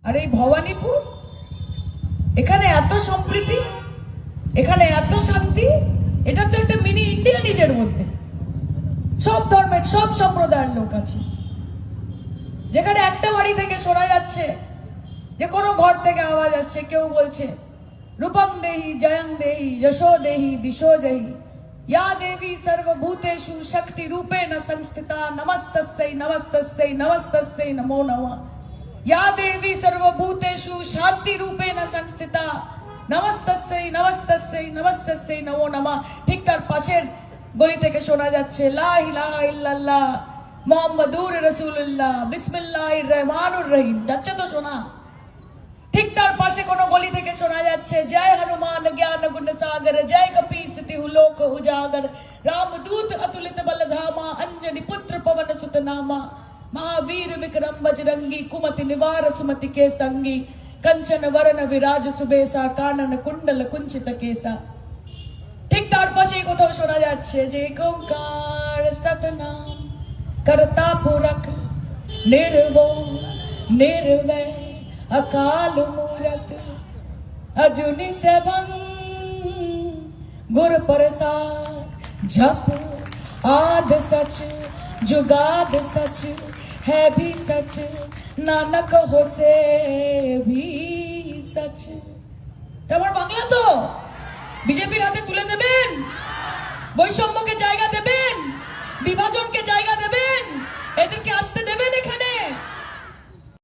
আর এই ভবানীপুর, এখানে এত সম্প্রীতি, এখানে এত শান্তি। এটা তো একটা মিনি ইন্ডিয়া নিজের মধ্যে, সব ধর্মের সব সম্প্রদায়ের লোক আছে। যেখানে একটা বাড়ি থেকে শোনা যাচ্ছে যে কোনো ঘর থেকে আওয়াজ আসছে, কেউ বলছে রূপং দেহি জয়ং দেহি যশো দেহি দিশো দেহি या देवी सर्वभूतेषु शक्ति रूपेण संस्थिता नमस्तस्यै नमस्तस्यै नमस्तस्यै नमो नमः। या देवी सर्वभूतेषु शांति रूपेण संस्थिता नमस्तस्यै नमस्तस्यै नमस्तस्यै नमो नमः। ठीक तार पाশের গলি থেকে শোনা যাচ্ছে লা ইলাহা ইল্লাল্লাহ মুহাম্মাদুর রাসূলুল্লাহ বিসমিল্লাহির রহমানির রহিম। যাচ্ছে তো শোনা। ঠিক তার পাশে কোন গলি থেকে শোনা যাচ্ছে জয় হনুমান জ্ঞান গুণ সাগর জয় কপীস তিহু লোক উজাগর রামদূত अतुलित बलधामा अंजनी पुत्र पवन सुत नामा महावीर विक्रम बजरंगी कुमति निवार सुमति के संगी कंचन वरण विराज सुबेसा कानन कुंडल कुंचित केसा। ঠিক তার পাশেই কোথাও শোনা যাচ্ছে যে ওঙ্কার সতনাম करता पुरख निर्भय निर्वैर अकाल मूरत अजुनि सेवन गुर प्रसाद जप आद सच जुगाद सच है भी सच नानक हो से भी सच। তোমার বাংলা তো বিজেপির হাতে তুলে দেবেন, বৈষম্যকে জায়গা দেবেন, বিভাজনকে জায়গা দেবেন, এদেরকে আস্তে